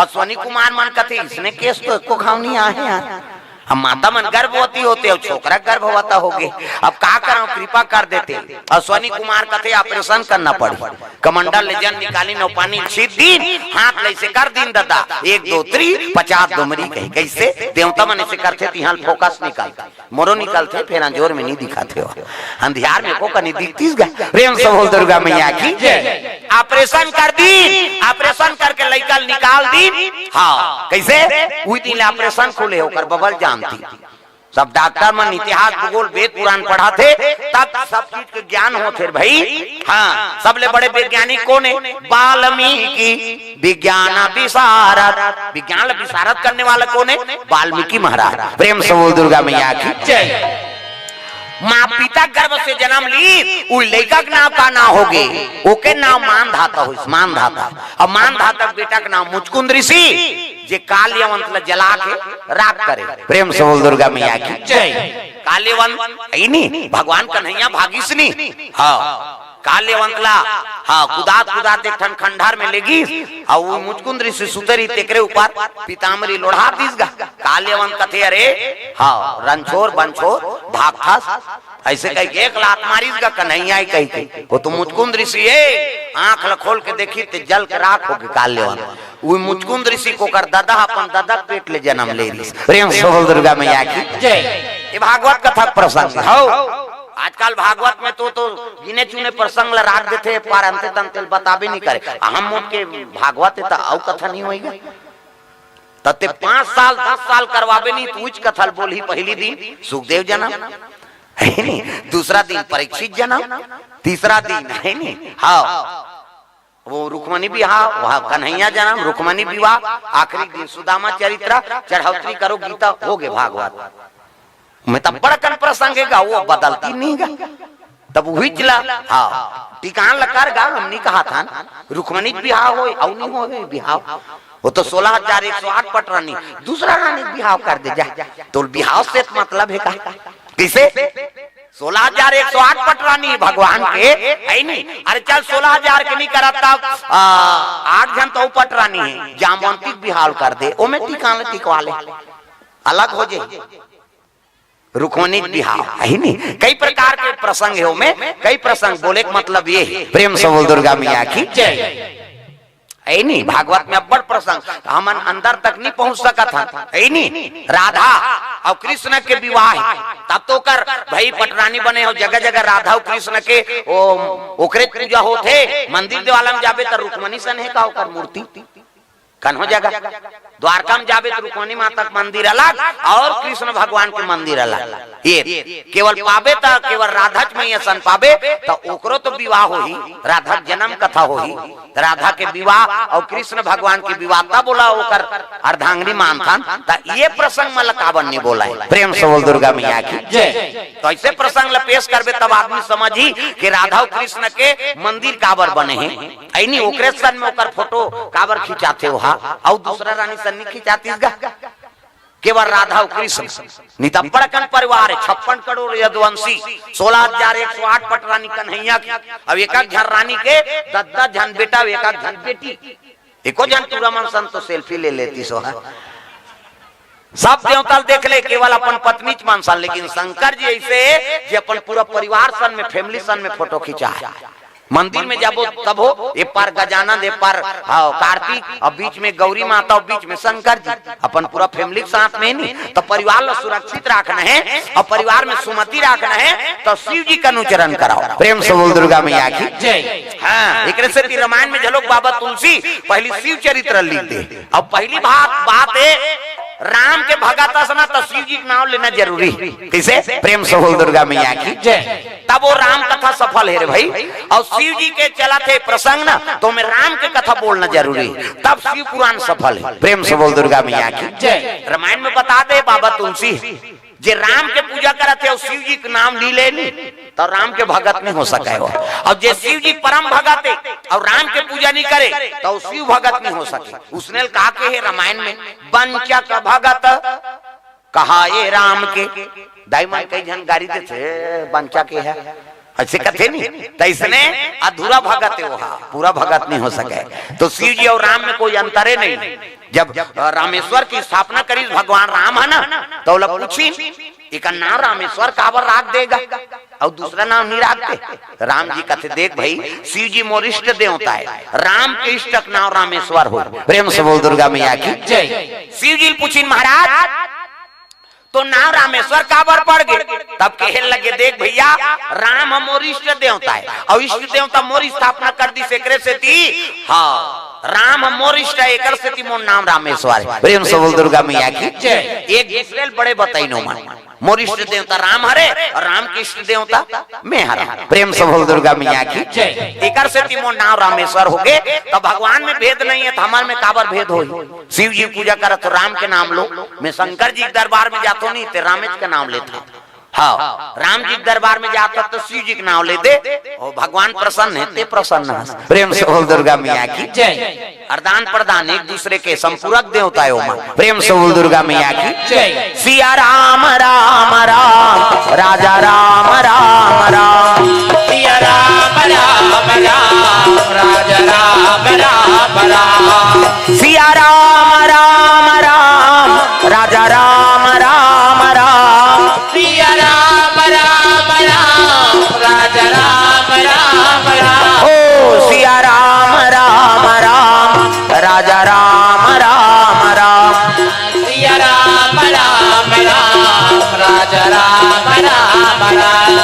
अश्वनी कुमार मन कथे इसने केस तो को घाव नहीं आए यार हम माता मन गर्भवती होते और छोकरा गर्भवता हो गए अब का करो कृपा कर देते अश्वनी कुमार कथे ऑपरेशन करना पड़ी कमंडल ले जन निकाली नो पानी सीध दिन हाथ ले से कर दिन दादा 1 2 3 50 डुमरी कही कैसे देवता मन से करते तिहाल फोकस निकालता मोरो निकालते फिर जोर में नहीं दिखाते हो अंधियार में को कनी दिखतीस गए प्रेम से बोल दुर्गा मैया की जय। ऑपरेशन कर दी ऑपरेशन करके लड़का निकाल दी हाँ कैसे उस दिन ऑपरेशन खोले होकर बबल जानती सब डॉक्टर मन इतिहास भूगोल वेद पुराण पढ़ा थे तब सब चीज के ज्ञान होते भाई हाँ सबले बड़े वैज्ञानिक कौन है वाल्मीकि विज्ञान विशारद विज्ञान विशारद करने वाला कौन है वाल्मीकि महाराज प्रेम से बोल दुर्गा मैया की जय। माँ पिता गर्भ से जन्म ली उस लड़का के नाम का नाम हो गए ओके नाम मान धाता हो मान धाता और मान धाता बेटा का नाम मुचकुंद ऋषि जे काल्यवंत जला के राख करे प्रेम से बोल दुर्गा मैया की जय। काल्यवंत नहीं भगवान कन्हैया भागीसनी हाँ काले वंकला हाँ कुदात एक ठन खंडार में लेगी और वो मुचकुंद ऋषि सुतरी तेकरे ऊपर पीताम्बरी लोढ़ा दीस गा। काले वंक कथे अरे हाँ रनछोर बनछोर भागथास ऐसे कही एक लात मारीस गा कन्हैया कही वो तो मुचकुंद ऋषि आंख खोल के देखी ते जल के राख हो गए काले वंक। वो मुचकुंद ऋषि को कर दादा अपन दादा पेट ले जन्म ले रही। प्रेम से दुर्गा मैया की जय। ये भागवत कथा प्रसंग हो। आजकल भागवत में तो गिने चुने प्रसंग ला राख देते पर अंते तंते बताबे नहीं करे। हम मोट के भागवत है तो कथा नहीं होएगा तते 5 साल 10 साल करवाबे नहीं तू कथा बोली। पहली दिन सुखदेव जन्म है नहीं, दूसरा दिन परीक्षित जन्म, तीसरा दिन है नहीं हाँ वो रुक्मणी विवाह, वहाँ कन्हैया जन्म, रुक्मणी विवाह, आखिरी दिन सुदामा चरित्र, चढ़ौतरी करो गीता हो गए भागवत में। तब बड़कन प्रसंग है वो बदलती नहीं गा तब वही चला हाँ टिकान लकार गा। हमने कहा था रुक्मणी बिहाव हो और नहीं हो बिहाव वो तो 16,108 पट रानी दूसरा रानी बिहाव कर दे जा तो बिहाव से मतलब है का किसे 16,108 पट रानी भगवान के है नहीं। अरे चल 16,000 के नहीं करता 8 जन तो पट रानी है जामवंतिक बिहाव कर दे ओ में टिकान टिकवा ले अलग हो जाए रुक्मणी बिहाव है नहीं। कई प्रकार के प्रसंग है में कई प्रसंग बोले मतलब ये प्रेम से बोल दुर्गा मैया की जय है नहीं। भागवत में बड़ प्रसंग हम अंदर तक नहीं पहुंच सका था है नहीं। राधा और कृष्ण के विवाह तब तो कर भाई पटरानी बने हो जगह जगह राधा और कृष्ण के ओकरे पूजा होते मंदिर देवाला में जाबे तो रुक्मणी सन है का ओकर मूर्ति कन हो जाएगा। द्वारका में जाबे तो रुक्मणी माता का मंदिर अलग और कृष्ण भगवान के मंदिर अलग। ये केवल पाबे तो केवल राधा में ये सन पाबे तो ओकरो तो विवाह होही राधा जन्म कथा होही राधा के विवाह और कृष्ण भगवान के विवाह तब बोला ओकर अर्धांगिनी मानथन तो ये प्रसंग में लकावन ने बोला है। प्रेम से बोल दुर्गा मैया की जय। तो ऐसे प्रसंग पेश करबे तब आदमी समझी कि राधा और कृष्ण के मंदिर काबर बने हैं ऐनी ओकरे सन में ओकर फोटो काबर खिंचाते हो और दूसरा रानी सन्नी खिंचाती केवल राधा और कृष्ण निता बड़कन परिवार 56 करोड़ यदुवंशी 16,108 पट रानी कन्हैया की अब एक झन रानी के 10 झन बेटा एक झन बेटी एको झन पूरा मन संत तो सेल्फी ले लेती सो है। सब देवता देख ले केवल अपन पत्नी मानसन लेकिन शंकर जी ऐसे जे अपन पूरा परिवार सन में फैमिली सन में फोटो खिंचा है। मंदिर में जाबो तब हो एक पार गजानन एक पार कार्तिक और बीच में गौरी माता और बीच में शंकर जी अपन पूरा फैमिली के साथ में नहीं तो परिवार को सुरक्षित रखना है और परिवार में सुमति रखना है तो शिव जी का अनुचरण कराओ। प्रेम से बोल दुर्गा मैया की जय। हाँ एक से रामायण में झलोक बाबा तुलसी पहली शिव चरित्र लिख दे और पहली बात है राम के भगत असना तो शिव जी का नाम लेना जरूरी कैसे प्रेम से बोल दुर्गा मैया की जय। तब वो राम कथा सफल है रे भाई और शिव जी के चला थे प्रसंग ना तो मैं राम के कथा बोलना जरूरी तब शिव पुराण सफल है। प्रेम से बोल दुर्गा मैया की जय। रामायण में बता दे बाबा तुलसी जे राम के पूजा करते और शिव जी के नाम ली ले तो राम के भगत नहीं हो सके हो और जे शिव जी परम भगत है और राम के पूजा नहीं करे तो शिव भगत नहीं हो सके। उसने कहा के है रामायण में बंचा का भगत कहा ये राम के दाईमान कई जन गाड़ी देते बंचा के है ऐसे कथे नहीं तो इसने अधूरा भगत है वो पूरा भगत नहीं हो सके। तो शिव जी और राम में कोई अंतरे नहीं। जब रामेश्वर की स्थापना करी भगवान राम है ना तो लोग पूछी एक नाम रामेश्वर काबर राख देगा और दूसरा नाम नहीं राखते। राम जी कहते देख भाई शिव जी मोर इष्ट देवता है राम के इष्ट नाम रामेश्वर हो। प्रेम से बोल दुर्गा मैया की जय। शिव जी पूछी महाराज तो नाम रामेश्वर काबर पड़ गए तब कहे लगे देख भैया राम मोर इष्ट देवता है और इष्ट देवता मोर स्थापना कर दी सेकरे से थी हाँ राम मोर इष्ट एकर से थी मोर नाम रामेश्वर है। प्रेम से बोल दुर्गा मैया की जय। एक दूसरे बड़े बताई नो मोर इष्ट देवता राम हरे और राम के इष्ट देवता मैं हरा। प्रेम से बोल दुर्गा मैया की जय। एकर से थी मोर नाम रामेश्वर हो गए तो भगवान में भेद नहीं है तो हमारे में काबर भेद हो। शिव जी पूजा कर तो राम के नाम लो मैं शंकर जी दरबार में जातो नहीं तो रामेश का नाम लेता हाँ राम जी दरबार में जाता तो शिव जी का नाम ले दे और भगवान प्रसन्न है ते प्रसन्न है। प्रेम से बोल दुर्गा मैया की जय। अरदान प्रदान एक दूसरे के संपूरक देवता है। प्रेम से बोल दुर्गा मैया की जय। सिया राम राम राम राजा राम राम राम सिया राम राम राम राजा राम राम राम सिया राम राम राम राजा राम राम राम सिया राम राम राम राजा राम राम राम ओ सिया राम राम राम राजा राम राम राम सिया राम राम राम राजा राम राम राम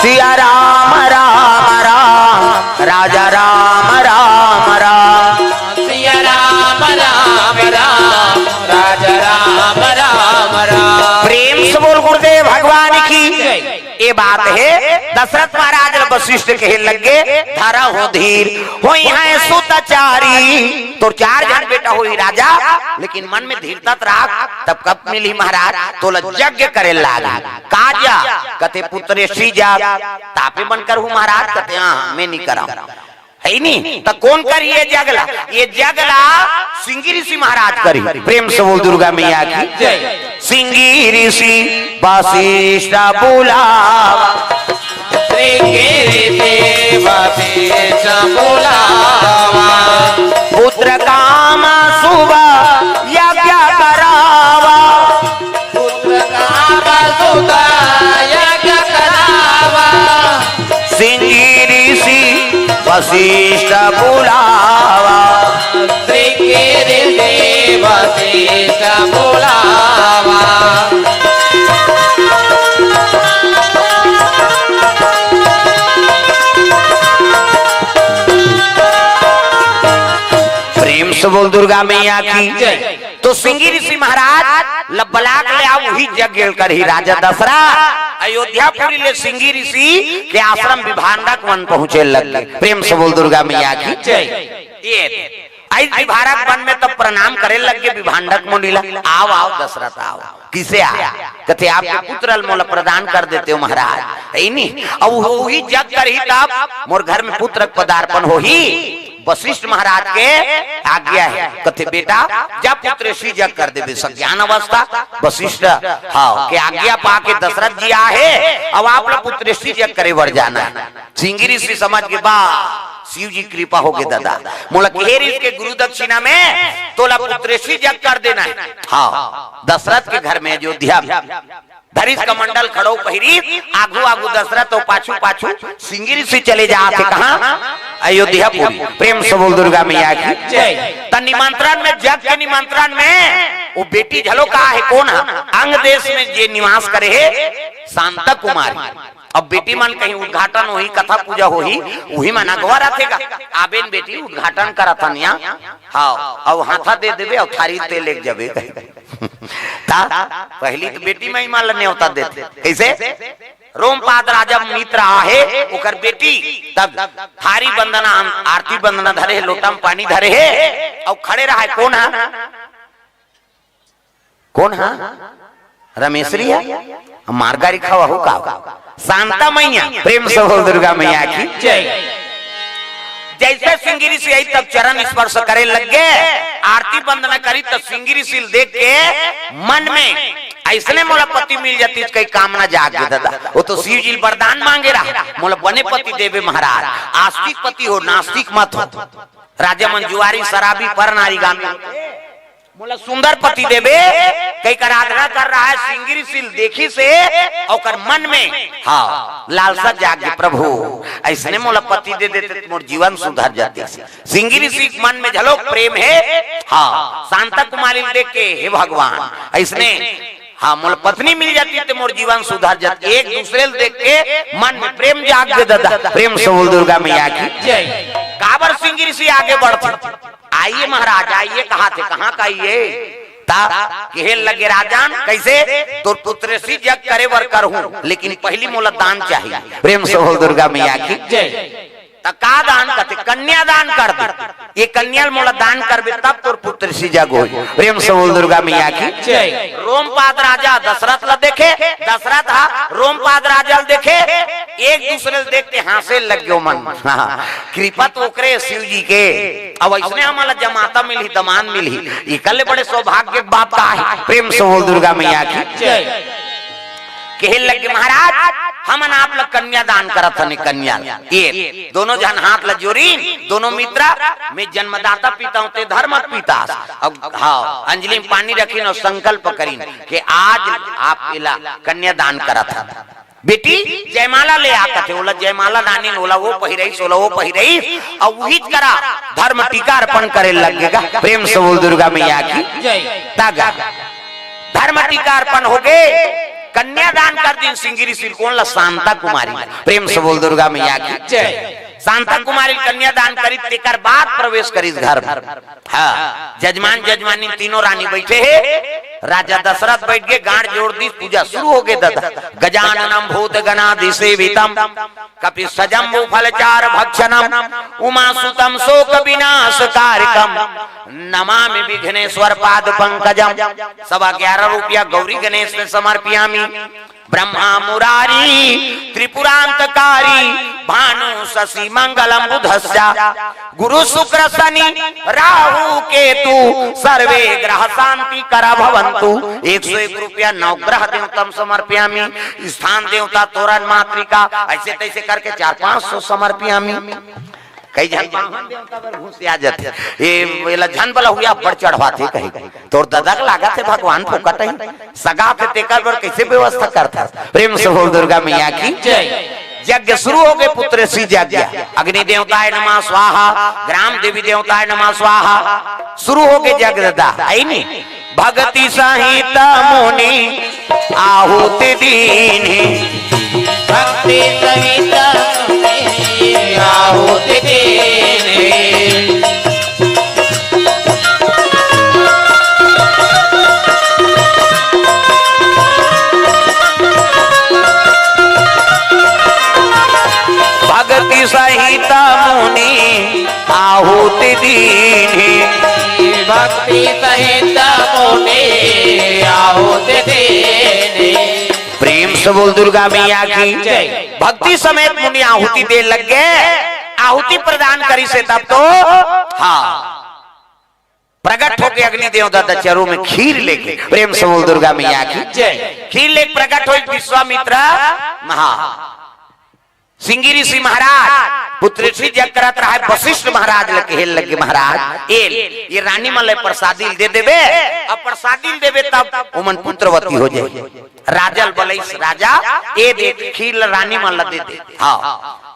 सिया राम राम राम राजा राम राम राम सिया राम राम राम राजा राम राम राम प्रेम से बोल गुरुदेव भगवान की ये बात है। दशरथ महाराज वशिष्ठ कहे लगे धारा हो धीर हो यहाँ सुतचारी तो 4 जन बेटा हुई राजा लेकिन मन में धीरता राख तब कब मिली महाराज तो यज्ञ करे लागा काजा कते पुत्र श्री जा तापे बनकर हूँ महाराज कते हाँ मैं नहीं करा है नहीं तो कौन करी ये जगला सिंगी ऋषि महाराज करी। प्रेम से बोल दुर्गा मैया की सिंगी ऋषि वशिष्ठ बुलावा पुत्र काम शुभ यज्ञ करावा पुत्र काम शुभ यज्ञ करावा सिंगी ऋषि वशिष्ठ बुलावा वशिष्ठ बुलावा प्रेम से बोल दुर्गा मैया की तो सिंगी ऋषि महाराज लबलाक ले आओ वही यज्ञ कर ही राजा दशरथ अयोध्यापुरी ले सिंगी ऋषि के आश्रम विभांडक वन पहुंचे लगे। प्रेम से बोल दुर्गा मैया की ये आई भारत वन में तब प्रणाम करे लगे विभांडक मुनिला आओ आओ दशरथ आओ किसे आया कहते आपके पुत्र मोल प्रदान कर देते हो महाराज नहीं अब वही जग कर ही तब मोर घर में पुत्र पदार्पण हो ही वशिष्ठ महाराज के आज्ञा है कहते बेटा जब पुत्र श्री जग कर दे ज्ञान अवस्था वशिष्ठ हाँ के आज्ञा पाके दशरथ जी आहे अब आप लोग पुत्र श्री जग करे बढ़ जाना है। सिंगी ऋषि समझ के बा शिव जी कृपा हो गए दादा मोला घेर इसके गुरु दक्षिणा में तोला पुत्र श्री जग कर देना है। हाँ दशरथ के घर में अयोध्या धरिस कमंडल खड़ो पहिरी आगू आगू दशरथ और पाछू पाछू सिंगी ऋषि चले जाते कहा अयोध्यापुरी। प्रेम से बोल दुर्गा मैया की त निमंत्रण में जग के निमंत्रण में वो बेटी झलो कहा है कौन है अंग देश में जे निवास करे है शांता कुमारी। अब बेटी मन कहीं उद्घाटन हो कथा पूजा हो वही मना गवा रखेगा आबेन बेटी उद्घाटन करथन यहाँ हाँ अब हाथा दे देवे और थारी ते ले जावे पहली तो बेटी में ही मान न्योता देते कैसे रोमपाद राजा मित्र आहे ओकर बेटी तब थारी बंदना आरती बंदना धरे लोटा में पानी धरे है और खड़े रहा है कौन है रमेश्वरी है मार्गा लिखा हुआ हो का शांता मैया। प्रेम से बोल दुर्गा मैया की जैसे सिंगी ऋषि आई तब चरण स्पर्श करे लग गए आरती वंदना करी तब सिंगी ऋषि देख के मन में ऐसने मोला पति मिल जाती कई कामना जाग गए दादा वो तो शिव जी वरदान मांगे रहा मोला बने पति देवे महाराज आस्तिक पति हो नास्तिक मत हो राजा मंजुआरी शराबी पर नारी गामी मोला सुंदर पति देवे कई कर आराधना कर रहा है सिंगी ऋषि देखी से और मन में हाँ लालसा जागे प्रभु ऐसने मोला पति दे देते मोर जीवन सुधर जाते। सिंगी ऋषि मन में झलोक प्रेम है हाँ शांता कुमारी देख के हे भगवान ऐसने हाँ मोल पत्नी मिल जाती तो मोर जीवन सुधर जाती एक दूसरे देख के मन में प्रेम जाग दे दादा। प्रेम से बोल दुर्गा मैया की काबर सिंगी ऋषि आगे बढ़ते आइए महाराज आइए कहा थे कहाँ का ये लगे राजान कैसे तो पुत्र सी जग करे वर कर हूँ लेकिन पहली मोला दान चाहिए। प्रेम से बोल दुर्गा मैया की तो का दान करते? कन्या दान कर दे। ये कन्या मोला दान करबे तब तोर पुत्र सी जग हो। प्रेम से बोल दुर्गा मैया की जय। रोमपाद राजा दशरथ ला देखे, दशरथ रोमपाद राजा देखे, एक दूसरे से देखते हंसे लग गयो मन। कृपा तो ओकरे शिव जी के। अब इसने हमारा जमाता मिली, दमान मिली, ये कल बड़े सौभाग्य की बात का है। प्रेम से बोल दुर्गा मैया की जय। कहे लगे महाराज हमन आप लोग कन्या दान करत हने। कन्या ये दोनों जन हाथ ल जोड़ी, दोनों मित्रा मैं जन्मदाता पिता हूं ते धर्म पिता। अब हाँ अंजलि में पानी रखी और संकल्प करीन कि आज आप इला कन्या दान करत हन। बेटी जयमाला ले आकर थे, बोला जयमाला दानी बोला वो पहिरई, सोला वो पहिरई और वही करा धर्म टीका अर्पण करे लगेगा। प्रेम से बोल दुर्गा मैया की जय। तागा धर्म टीका अर्पण हो गए, कन्यादान कर दिन सिंगिरी सिरकोन ला शांता कुमारी। प्रेम से बोल दुर्गा मैया की जय। शांता कुमारी कन्यादान करी तेकर बाद प्रवेश करी घर में। हाँ जजमान जजमानी तीनों रानी बैठे है। राजा दशरथ बैठ के गांठ जोड़ दी, पूजा शुरू हो गए। दादा गजाननम भूत गणाधिसेवितम कपि सजम्बु फलचार भक्षणम उमासुतम शोक विनाश कारकम नमामि विघ्नेश्वर पाद पंकजम। 11.25 रुपया गौरी गणेश में समर्पयामि। ब्रह्मा मुरारी त्रिपुरांतकारी भानु शशि मंगलम बुधस्या गुरु शुक्र शनि राहु केतु सर्वे ग्रह शांति करा भवंतु। 101 रुपया नवग्रह देवतम समर्पयामि। स्थान देवता तोरण मातृका ऐसे तैसे करके 400-500 समर्पयामि। कई जन देवता पर घूस आ जाते ये वेला जन बला हुआ बढ़ चढ़वाते कहीं तोर ददक लागा थे भगवान फोकट ही सगा थे तेकर पर कैसे व्यवस्था करता। प्रेम से बोल दुर्गा मैया की जय। यज्ञ शुरू हो गए, पुत्र सी यज्ञ। अग्नि देवताय नमः स्वाहा, ग्राम देवी देवताय नमः स्वाहा। शुरू हो गए यज्ञ दादा आई नहीं। भगति सहित मुनि आहुति दीनी, भक्ति सहित मुनि आहुति दीनी। भक्ति सहित मुनि आहुति दीनी, भक्ति सहित मुनि आहुति दीनी। प्रेम से बोल दुर्गा मैया की जय। भक्ति समेत मुनि आहुति दे लग गए। आहुति प्रदान करी से तब तो हाँ प्रकट होके अग्नि देवता चरों में खीर लेके। प्रेम से बोल दुर्गा मैया की जय। खीर लेके प्रकट हो विश्वामित्र महा सिंगिरी ऋषि महाराज पुत्र ऋषि जग करत रहा। वशिष्ठ महाराज लगे हेल लगे महाराज ये रानी मल प्रसादी दे देवे, अब प्रसादी देवे तब उमन पुत्रवती हो जाए। राजल बलैस राजा ए दे खील रानी मल दे दे। हाँ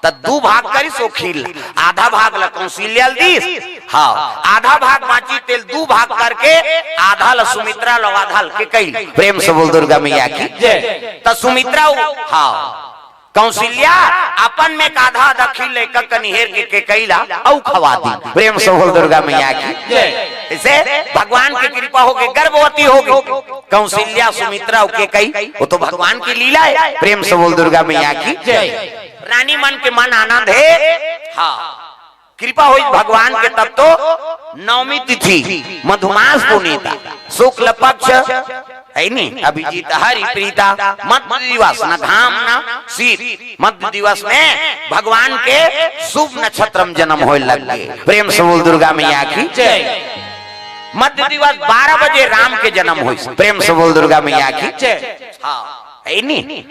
त 2 भाग करी सो खील, आधा भाग ल कौशल्या दीस। हाँ आधा भाग बाची तेल 2 भाग करके आधा ल सुमित्रा लो आधा के कई। प्रेम से बोल दुर्गा मैया की जय। त सुमित्रा हाँ कौशल्या अपन में आधा आधा खील लेकर कनिहेर के कैला औ खवा दी। प्रेम से बोल दुर्गा मैया की जय। इसे भगवान की कृपा हो गई, गर्भवती हो गई कौशल्या सुमित्रा के कई, वो तो भगवान की लीला है। प्रेम से बोल दुर्गा मैया की जय। रानी मन के मन आनंद है। हाँ कृपा हुई भगवान के तब तो नवमी तिथि मधुमास पुनीता शुक्ल पक्ष है नहीं अभिजीत हरि प्रीता मध्य दिवस न घाम न शीत। मध्य दिवस में भगवान के शुभ नक्षत्र में जन्म हो लग गए। प्रेम से बोल दुर्गा मैया की जय। मध्य दिवस 12 बजे राम के जन्म हुई। प्रेम से बोल दुर्गा मैया की जय। हाँ है नहीं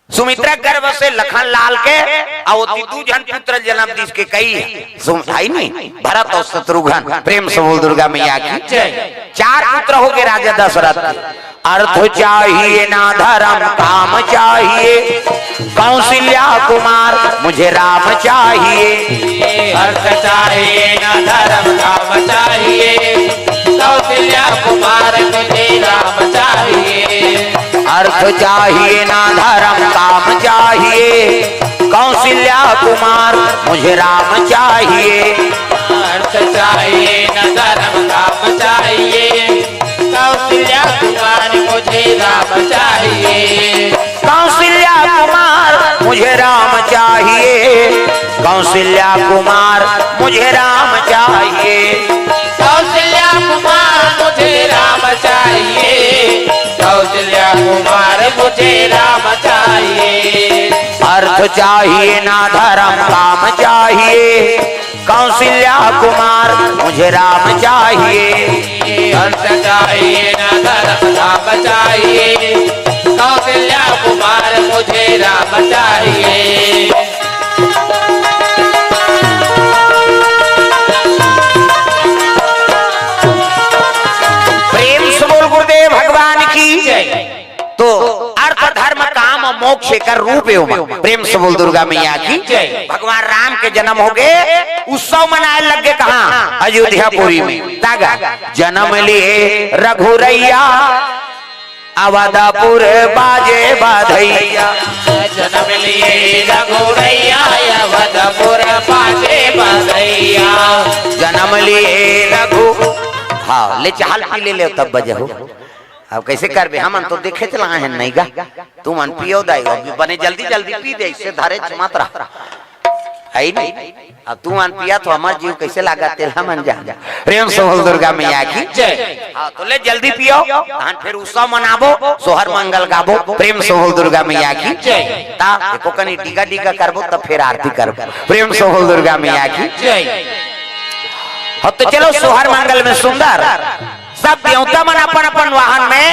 सुमित्रा गर्भ से लखन लाल के और 2 जन पुत्र जन्म दिस के कई है नहीं भरत और शत्रुघ्न। प्रेम से बोल दुर्गा मैया की जय। 4 पुत्र हो गए राजा दशरथ। अर्थ चाहिए ना धर्म काम चाहिए, कौशल्या कुमार मुझे राम चाहिए। अर्थ चाहिए ना धर्म काम चाहिए, कौशल्या कुमार मुझे राम चाहिए। अर्थ चाहिए ना धर्म काम चाहिए, कौशल्या कुमार मुझे राम चाहिए। अर्थ चाहिए न धर्म काम चाहिए, कौशल्या कुमार मुझे राम चाहिए। कौशल्या कुमार मुझे राम चाहिए, कौशल्या कुमार मुझे राम चाहिए, कौशल्या कुमार मुझे राम चाहिए, कौशल्या कुमार मुझे राम चाहिए। अर्थ चाहिए ना धर्म काम चाहिए, कौशल्या कुमार मुझे राम चाहिए। अर्थ चाहिए ना धर्म काम चाहिए, कौशल्या कुमार मुझे राम चाहिए। प्रेम से बोल गुरुदेव भगवान की जय। तो अर्थ धर्म काम और मोक्ष का रूप है उमा। प्रेम से बोल दुर्गा मैया की जय। भगवान राम के जन्म हो गए, उत्सव मनाए लग गए कहाँ? अयोध्यापुरी में। तागा जन्म लिए रघुरैया, अवधपुर बाजे बाधैया, जन्म लिए रघुरैया, अवधपुर बाजे बाधैया, जन्म लिए रघु। हाँ ले चाल पी ले तब बजहो। अब कैसे करबे? हम तो देखे चला है नहीं गा, तू मन पियो दाई बने जल्दी जल्दी पी दे, इससे धारे मत रहा है नहीं। अब तू मन पिया तो हमार जीव कैसे लागा तेल मन जा। प्रेम से बोल दुर्गा मैया की जय। हाँ तो ले जल्दी पियो, फिर उत्सव मनाबो, सोहर मंगल गाबो। प्रेम से बोल दुर्गा मैया की जय। ता एको कनी टीका टीका करबो तब फिर आरती करबो। प्रेम से बोल दुर्गा मैया की जय। हाँ तो चलो सोहर मंगल में सुंदर सब देवता मन अपन अपन वाहन में,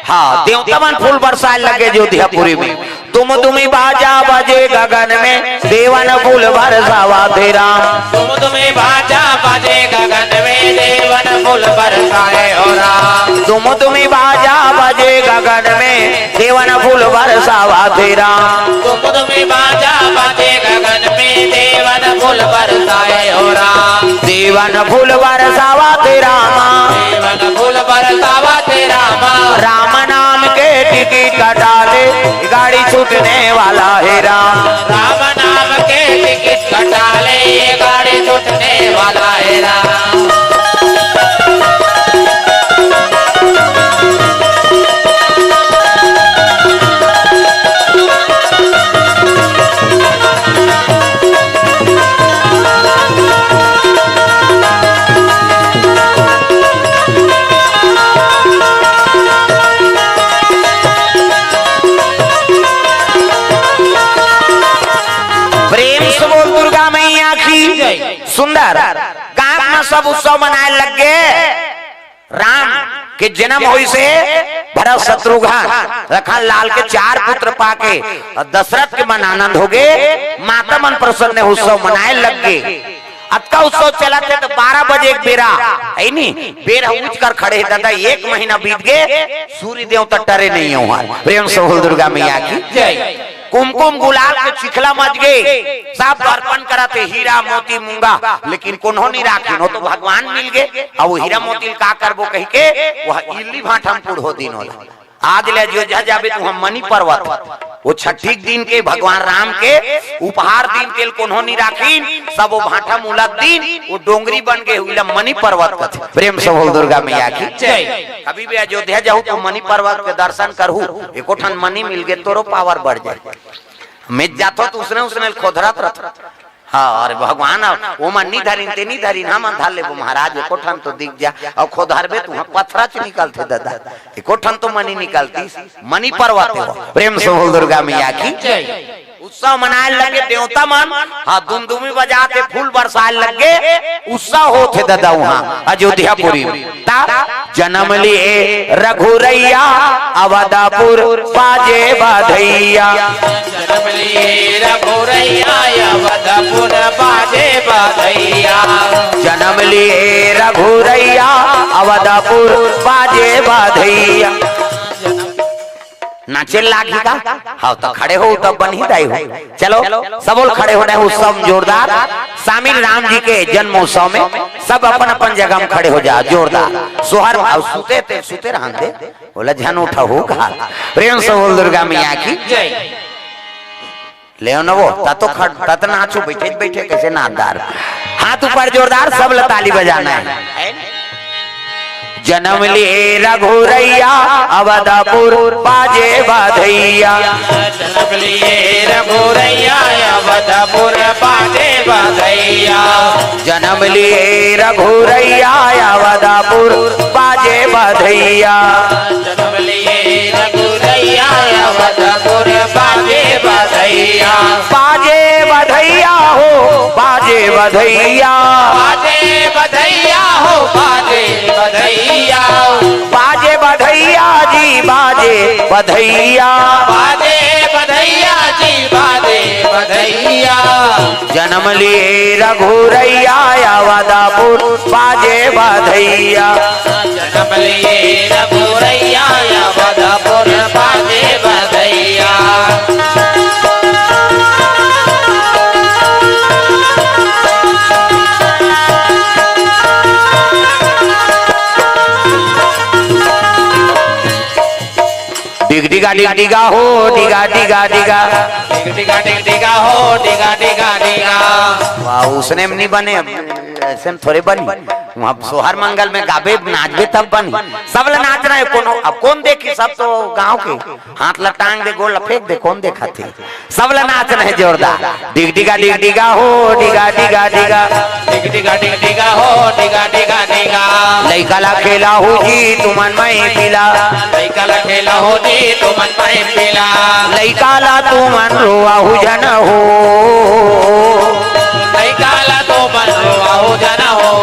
हाँ देवता मन फूल बरसाए लगे अयोध्यापुरी में। तुम तुम्हें बाजा बजे गगन में, देवन फूल बरसावा तेरा। तुम्हें बाजा बजे गगन में, देवन फूल बरसाए हो राम। तुम्हें बाजा बजे गगन में, देवन फूल बरसावा तेरा। तुम्हें बाजा बजे गगन में, देवन फूल बरसाए हो राम। देवन फूल बरसावा तेरा माँ, देवन फूल बरसावा तेरा माँ। राम नाम के टिकट कटा ले, गाड़ी छूटने वाला है राम। राम नाम के टिकट कटा ले, ये गाड़ी छूटने वाला है राम। सुंदर गांव में सब उत्सव मनाए लग गए। राम के जन्म हुई से भरत शत्रुघ्न लखन लाल के 4 पुत्र पाके और दशरथ के मन आनंद हो गए, माता मन प्रसन्न उत्सव मनाए लग गए। अब का उत्सव चला थे तो 12 बजे एक बेरा है नी बेरा उठ कर खड़े दादा, 1 महीना बीत गए, सूर्य देवता टरे नहीं है वहां। प्रेम से बोल दुर्गा मैया की जय। कुमकुम गुलाल के चिखला मच गए, सब अर्पण कराते हीरा मोती मूंगा, लेकिन कोनो नहीं राखी नो तो भगवान मिल गए। अब वो हीरा मोती का करबो कह के वह इल्ली भाठमपुर हो दिन होला। आज ले जो जाबे तू हम मनी पर्वत वो छठी दिन के भगवान राम के उपहार दिन तेल कोनो नहीं राखी, सब वो भाठा मुलक दिन वो डोंगरी बन गए हुई मनी पर्वत का। प्रेम से बोल दुर्गा मैया की जय। कभी भी अयोध्या जाऊँ तो मनी पर्वत के दर्शन करूँ, एको ठन मनी मिल गए तोरो पावर बढ़ जाए। मैं जातो तो उसने खोदरत रथ। हाँ अरे भगवान वो मन नहीं धरी ते नहीं धरी हम धर ले महाराज एको ठन तो दिख जा और खोदरबे तू पत्थरा च निकलते दादा, एको ठन तो मनी निकलती मनी पर्वत हो। प्रेम से बोल दुर्गा मैया की जय। उत्सव मनाए लगे देवता मन, हाँ दुमदुमी बजाते फूल बरसाए लगे, उत्सव होते दादा वहाँ अयोध्यापुरी में। जन्म लिए रघुरैया, अवधपुर बाजे बाधैया। जन्म लिए रघुरैया, अवधपुर बाजे बाधैया। जन्म लिए रघुरैया, अवधपुर बाजे बाधैया। नाचे लागी का हाँ तो खड़े हो तब बन ही दाई हो। चलो सब लोग खड़े हो रहे उत्सव जोरदार शामिल राम जी के जन्मोत्सव में, सब अपन अपन जगह में खड़े हो जा जोरदार सोहर सुते रहते बोला झन उठा होगा। प्रेम से बोल दुर्गा मैया की जय। ले न वो तो तत नाचो बैठे बैठे कैसे नाचदार हाथ ऊपर जोरदार सब ताली बजाना है। जन्म लिए रघुरैया अवधपुर बाजे बधैया। जन्म लिए रघुरैया अवधपुर बाजे बधैया। जन्म लिए रघुरैया अवधपुर बाजे बधैया। जन्म लिए रघुरैया अवधपुर बाजे बधैया। बाजे बधैया हो बाजे बधैया। बाजे बधैया हो बाजे बधैया। बाजे बधैया जी बाजे बधैया। बाजे बधैया जी बाजे बधैया। जन्म लिए रघुरैया अवधपुर बाजे बधैया। जन्म लिए रघुरैया अवधपुर बाजे बधैया। डिग डिगा डिग डिगा हो डिगा डिगा डिगा। डिगा डिग डिगा हो डिगा डिगा डिगा। वाह उसने में नहीं बने, ऐसे में थोड़े बनी। वहाँ सोहर मंगल में गावे नाचबे तब बनी। सब लोग नाच रहे कोनो, अब कौन देखी, सब तो गांव के हाथ लटांग दे गोल फेंक दे, कौन देखा थे। सब लोग नाच रहे जोरदार। डिग डिगा डिग डिगा हो डिगा डिगा डिगा। डिग डिगा डिग डिगा हो डिगा डिगा डिगा। लइका ला खेला हो जी तुमन मैं पिला। लइका ला खेला हो जी तुमन मैं पिला। लइका ला तुमन रोआ हो जन हो। लइका ला तुमन रोआ हो जन हो।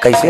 कैसे